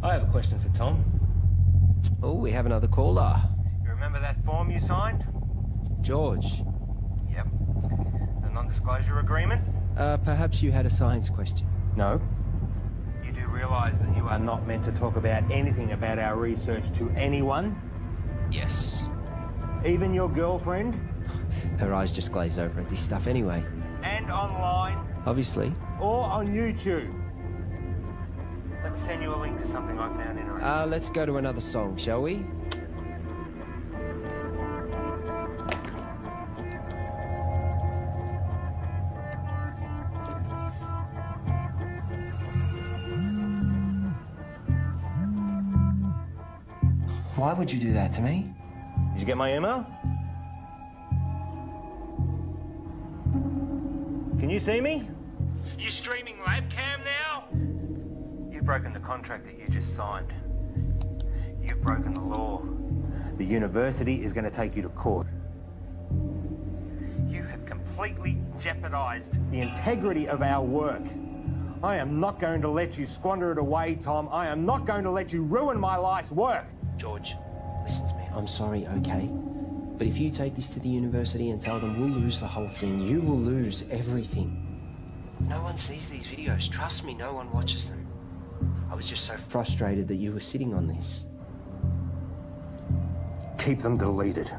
I have a question for Tom. Oh, we have another caller. You remember that form you signed? George. Yep. The non-disclosure agreement? Perhaps you had a science question. No. You do realise that you are not meant to talk about anything about our research to anyone? Yes. Even your girlfriend? Her eyes just glaze over at this stuff anyway. And online? Obviously. Or on YouTube? Let me send you a link to something I found interesting. Let's go to another song, shall we? Why would you do that to me? Did you get my email? Can you see me? You streaming labcam now? You've broken the contract that you just signed. You've broken the law. The university is going to take you to court. You have completely jeopardized the integrity of our work. I am not going to let you squander it away, Tom. I am not going to let you ruin my life's work. George, listen to me. I'm sorry, okay? But if you take this to the university and tell them we'll lose the whole thing, you will lose everything. No one sees these videos. Trust me, no one watches them. I was just so frustrated that you were sitting on this. Keep them deleted.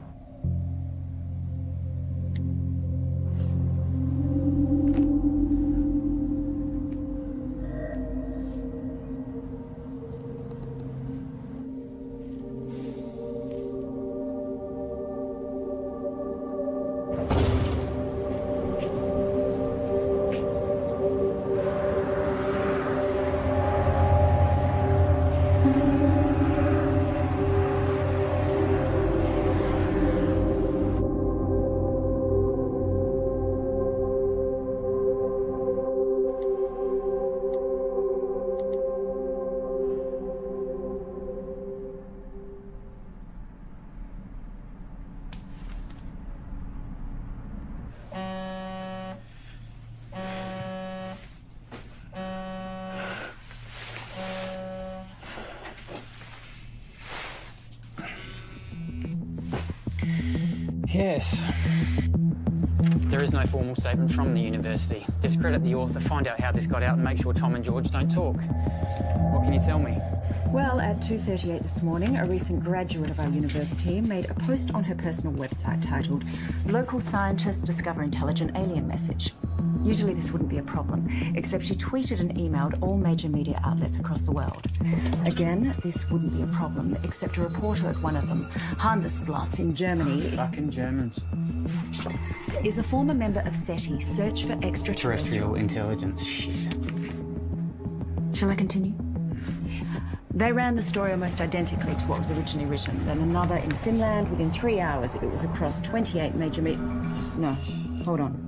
Yes. There is no formal statement from the university. Discredit the author, find out how this got out and make sure Tom and George don't talk. What can you tell me? Well, at 2:38 this morning, a recent graduate of our university made a post on her personal website titled "Local Scientists Discover Intelligent Alien Message." Usually this wouldn't be a problem, except she tweeted and emailed all major media outlets across the world. Again, this wouldn't be a problem, except a reporter at one of them, Handelsblatt in Germany... Fucking Germans. ...is a former member of SETI, Search for Extraterrestrial... Terrestrial Intelligence. Shit. Shall I continue? They ran the story almost identically to what was originally written. Then another in Finland. Within 3 hours, it was across 28 major No, hold on.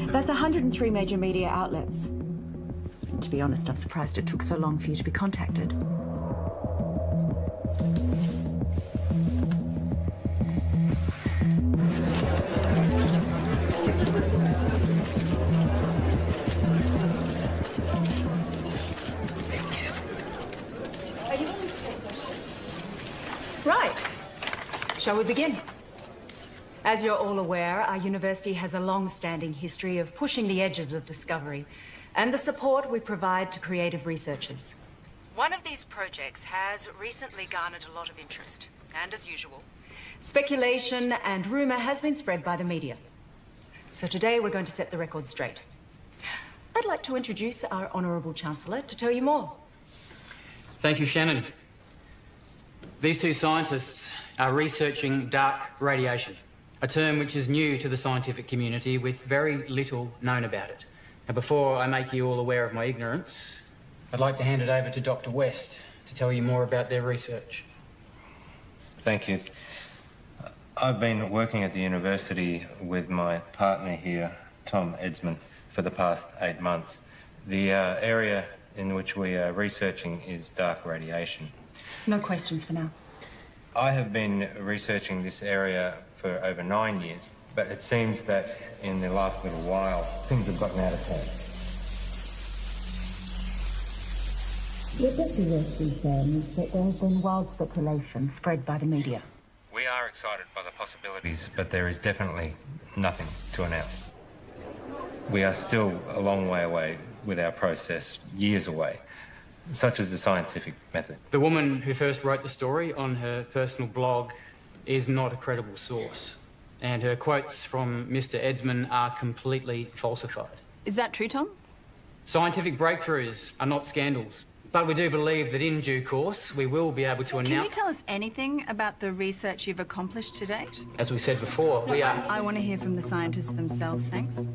That's 103 major media outlets. To be honest, I'm surprised it took so long for you to be contacted. Right. Shall we begin? As you're all aware, our university has a long-standing history of pushing the edges of discovery and the support we provide to creative researchers. One of these projects has recently garnered a lot of interest, and as usual, speculation and rumour has been spread by the media. So today we're going to set the record straight. I'd like to introduce our Honourable Chancellor to tell you more. Thank you, Shannon. These two scientists are researching dark radiation, a term which is new to the scientific community with very little known about it. Now, before I make you all aware of my ignorance, I'd like to hand it over to Dr. West to tell you more about their research. Thank you. I've been working at the university with my partner here, Tom Edsman, for the past 8 months. The area in which we are researching is dark radiation. No questions for now. I have been researching this area for over 9 years, but it seems that in the last little while, things have gotten out of hand. What Dr. West is saying is that there has been wild speculation spread by the media. We are excited by the possibilities, but there is definitely nothing to announce. We are still a long way away with our process, years away, such as the scientific method. The woman who first wrote the story on her personal blog is not a credible source, and her quotes from Mr. Edsman are completely falsified. Is that true, Tom? Scientific breakthroughs are not scandals, but we do believe that in due course we will be able to Can you announce... tell us anything about the research you've accomplished to date? As we said before, we are... I want to hear from the scientists themselves, thanks.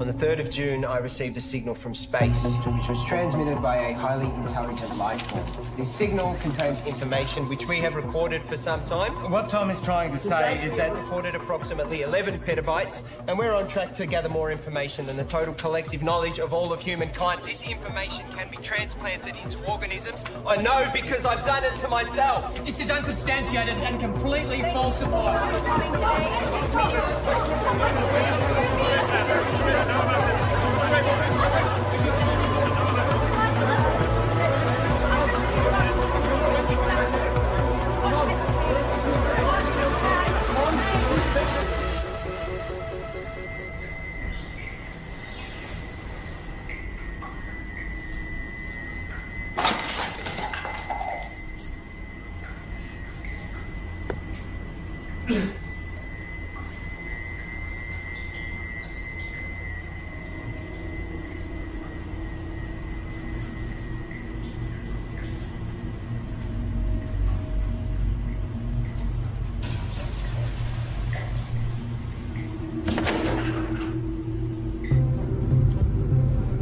On the 3rd of June, I received a signal from space, which was transmitted by a highly intelligent life form. This signal contains information which we have recorded for some time. What Tom is trying to say is that... recorded approximately 11 petabytes, and we're on track to gather more information than the total collective knowledge of all of humankind. This information can be transplanted into organisms. I know because I've done it to myself. This is unsubstantiated and completely falsified.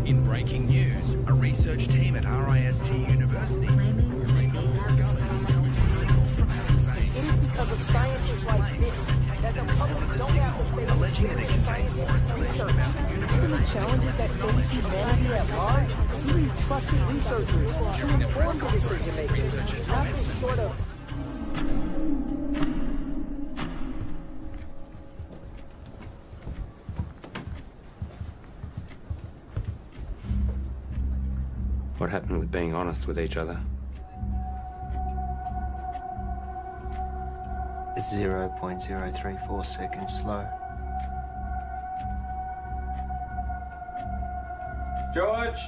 In breaking news, a research team at RIST University It is because of scientists like this that the public don't have the faith in scientific research. Given the challenges that face humanity at large, we need trusted researchers to inform the decision makers, not this sort of... What happened with being honest with each other? It's 0.034 seconds slow. George!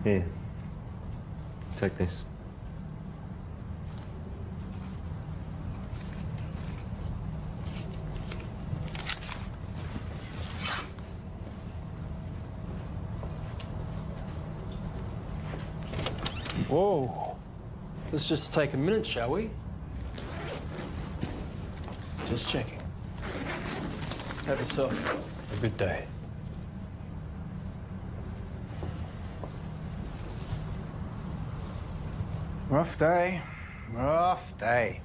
Here. Take this. Whoa. Let's just take a minute, shall we? Just checking. Have yourself a good day. Rough day. Rough day.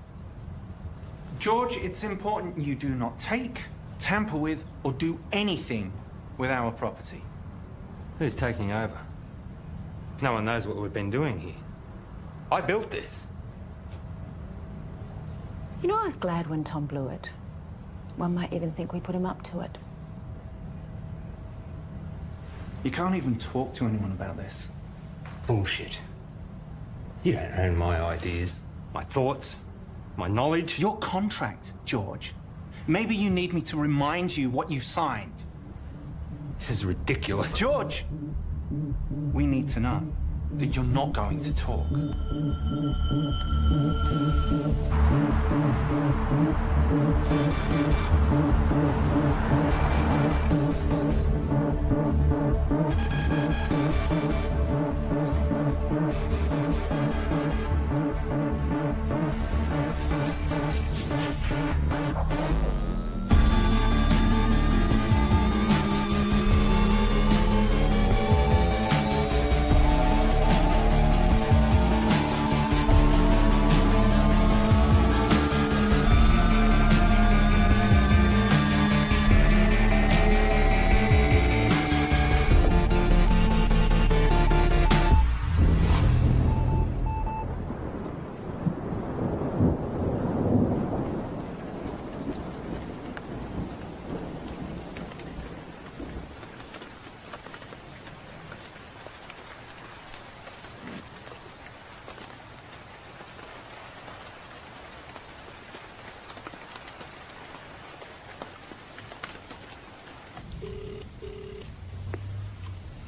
George, it's important you do not take, tamper with, or do anything with our property. Who's taking over? No one knows what we've been doing here. I built this. You know, I was glad when Tom blew it. One might even think we put him up to it. You can't even talk to anyone about this. Bullshit. You don't own my ideas, my thoughts, my knowledge. Your contract, George. Maybe you need me to remind you what you signed. This is ridiculous. George! We need to know that you're not going to talk.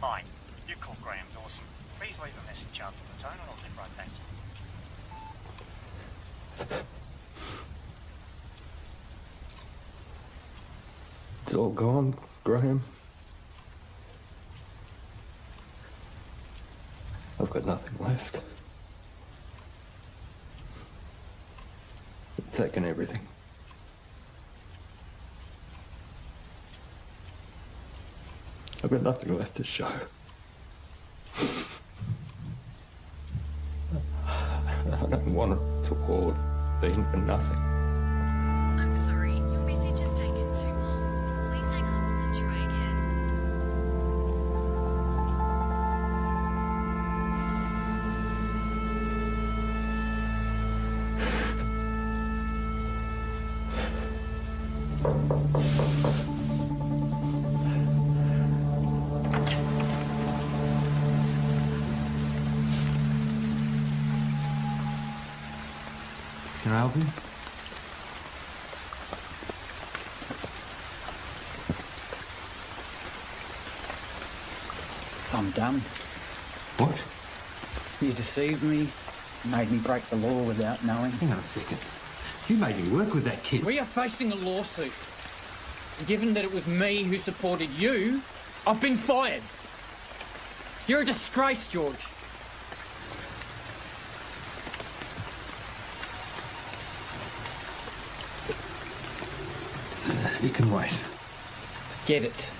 Hi, you call Graham Dawson. Please leave a message after the tone and I'll get right back to you. It's all gone, Graham. I've got nothing left. They've taken everything. I've got nothing left to show. I don't want it to all have been for nothing. I'm sorry, your message has taken too long. Please hang up and try again. Can I help you? I'm done. What? You deceived me, made me break the law without knowing. Hang on a second. You made me work with that kid. We are facing a lawsuit. Given that it was me who supported you, I've been fired. You're a disgrace, George. You can wait. Get it.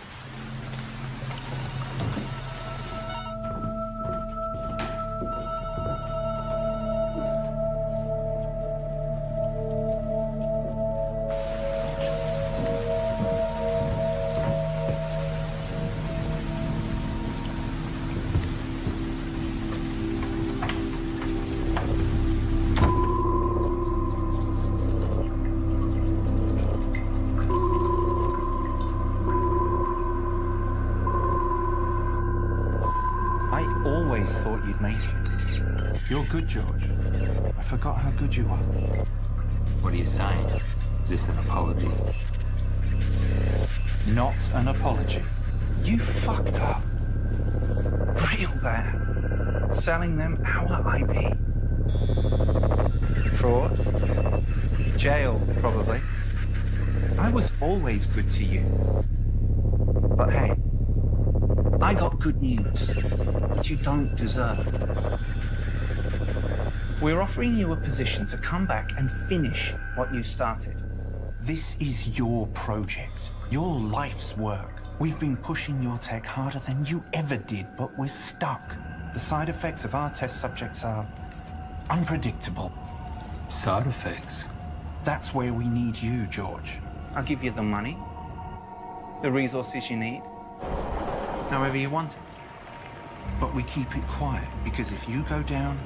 you'd make it. You're good, George. I forgot how good you are. What are you saying? Is this an apology? Not an apology. You fucked up. Real bad. Selling them our IP. Fraud. Jail, probably. I was always good to you. But hey, I got good news, which you don't deserve. We're offering you a position to come back and finish what you started. This is your project, your life's work. We've been pushing your tech harder than you ever did, but we're stuck. The side effects of our test subjects are unpredictable. Side effects? That's where we need you, George. I'll give you the money, the resources you need, however you want it. But we keep it quiet, because if you go down,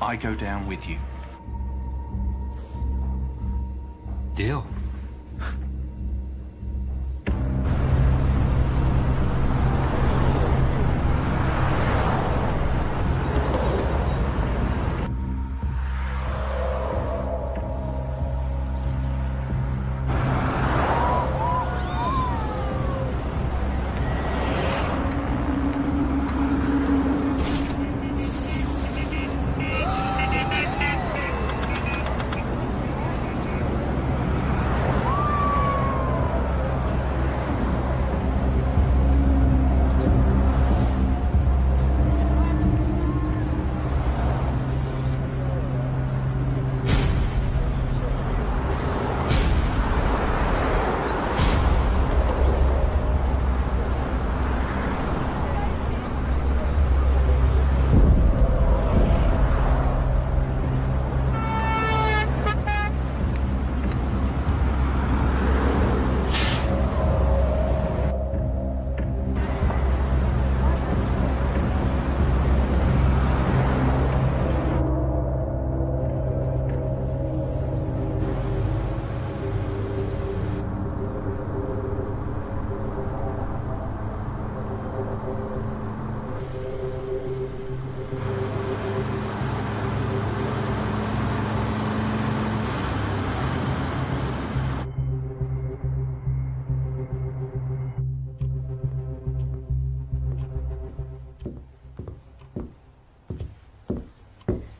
I go down with you. Deal.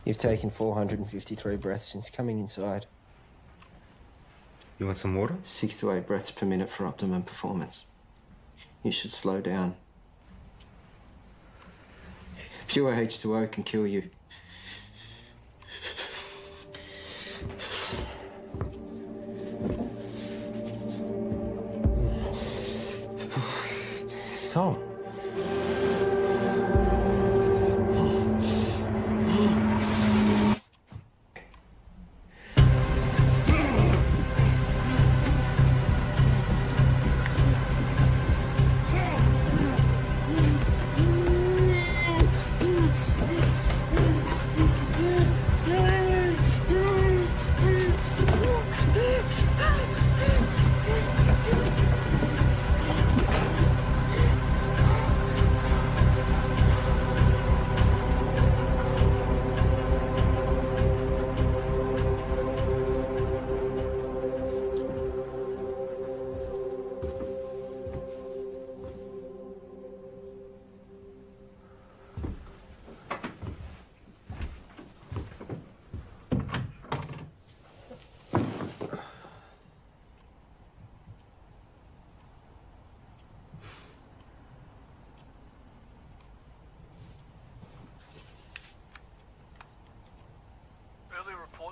You've taken 453 breaths since coming inside. You want some water? 6 to 8 breaths per minute for optimum performance. You should slow down. Pure H2O can kill you. Tom.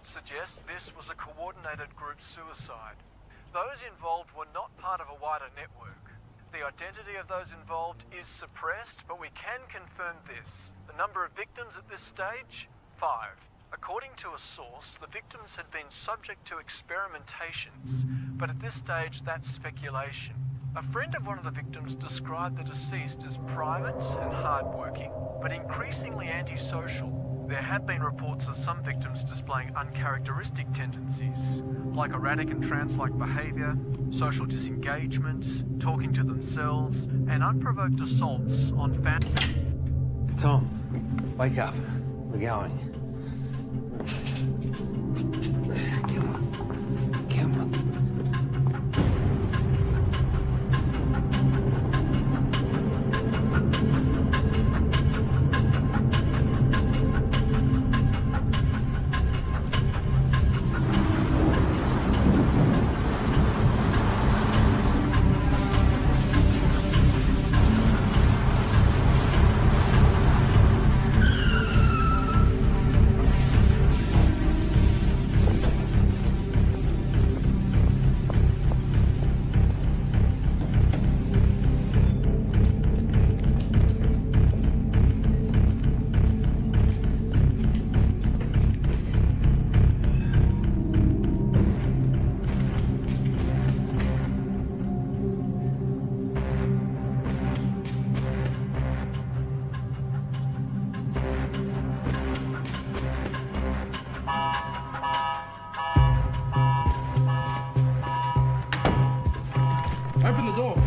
Suggest this was a coordinated group suicide. Those involved were not part of a wider network. The identity of those involved is suppressed, but we can confirm this. The number of victims at this stage? 5. According to a source, the victims had been subject to experimentations, but at this stage that's speculation. A friend of one of the victims described the deceased as private and hardworking, but increasingly antisocial. There have been reports of some victims displaying uncharacteristic tendencies, like erratic and trance-like behaviour, social disengagement, talking to themselves, and unprovoked assaults on family. Tom, wake up. We're going. Come on. Come on. Open the door.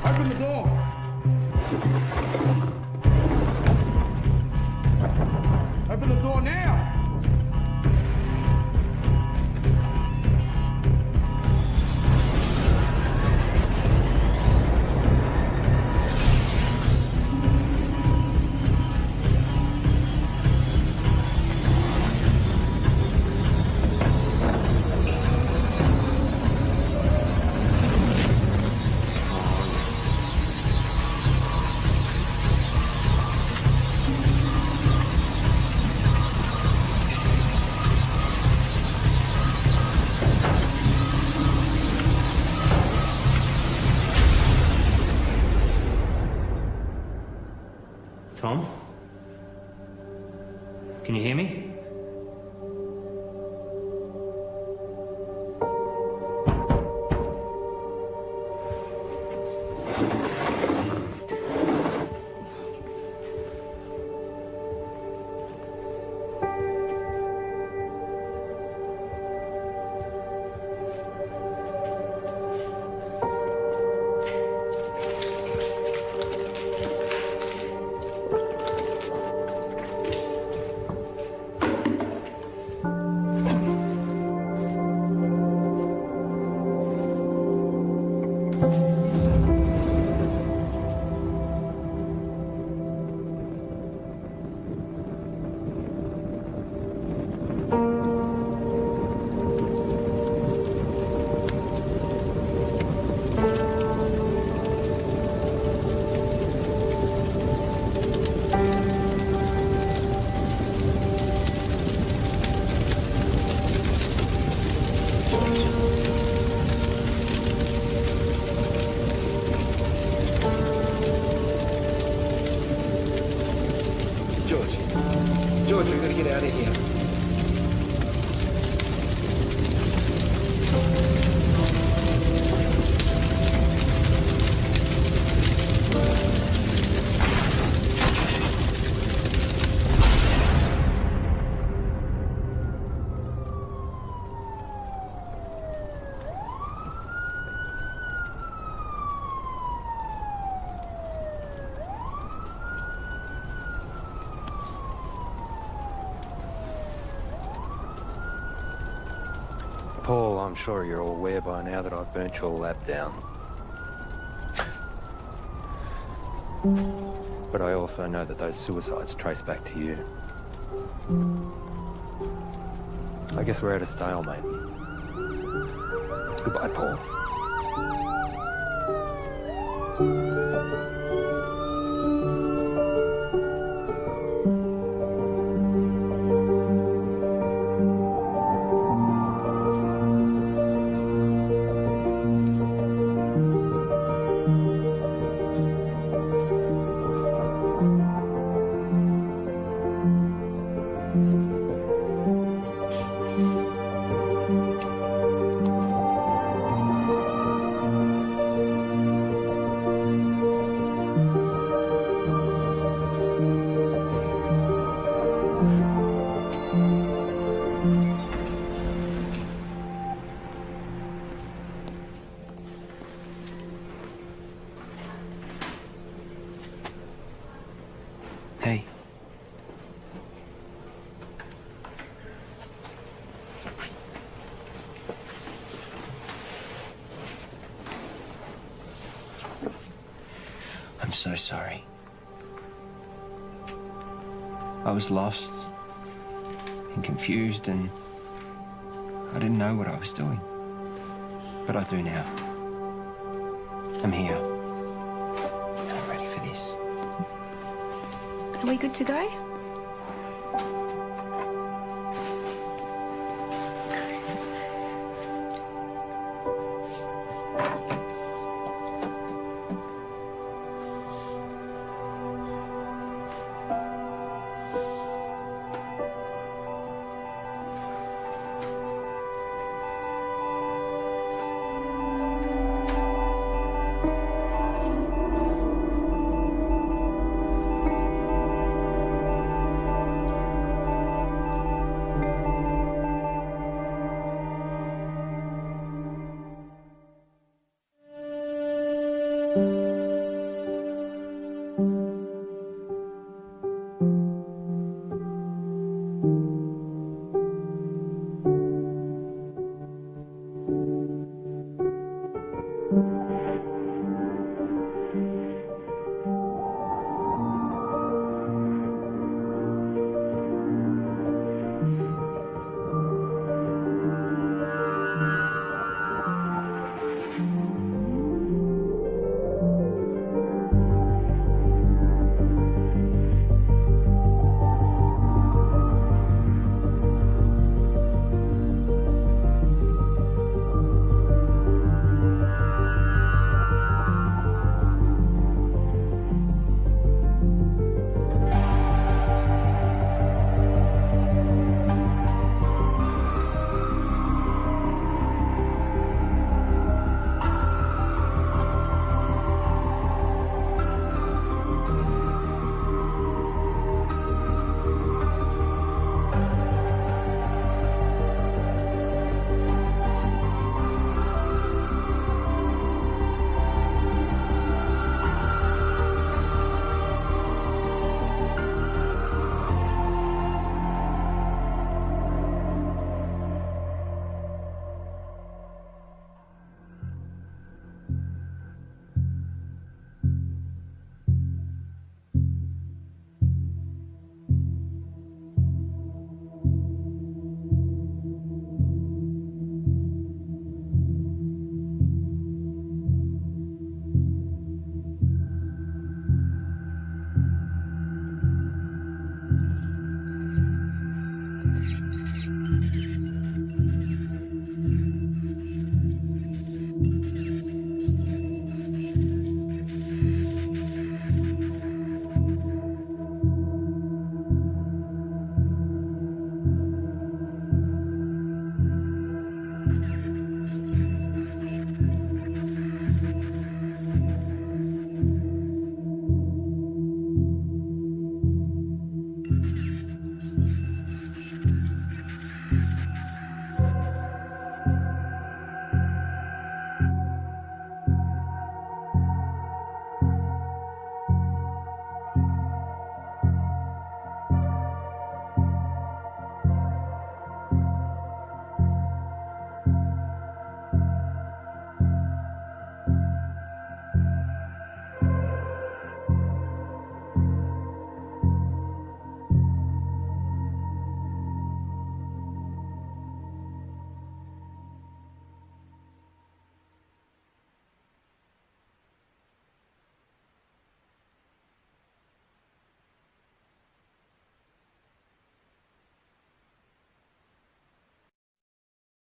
Open the door. Open the door now. Tom? Can you hear me? George, we've got to get out of here. Paul, I'm sure you're all aware by now that I've burnt your lab down. But I also know that those suicides trace back to you. I guess we're at a stalemate. Goodbye, Paul. so sorry. I was lost and confused, and I didn't know what I was doing. But I do now. I'm here. I'm ready for this. Are we good to go?